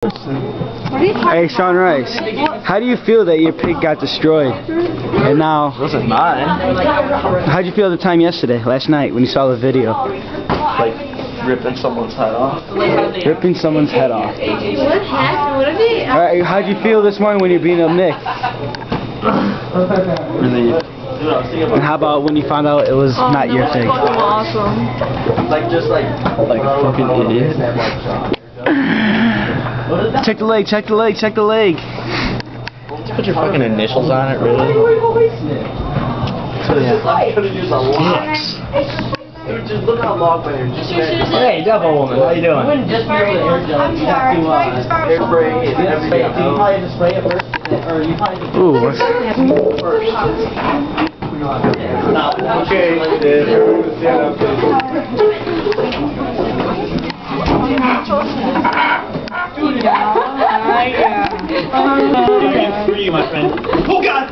Hey, Sean Rice, how do you feel that your pig got destroyed? And now... It wasn't mine. How'd you feel the time last night, when you saw the video? Like, ripping someone's head off. Ripping someone's head off. What happened? What did they... Alright, how'd you feel this morning when you're beating up Nick? Relieved. And how about when you found out it was not your pig? Awesome. Like a fucking idiot. Check the leg, check the leg, check the leg. Put your fucking initials on it, really? Dude, just look how long my hair just Hey, Devil Woman, how you doing? I'm sorry. Hairspray and everything. You probably have to spray it first, or you probably have to... Ooh, what's... Yeah. Free, my friend. Oh God!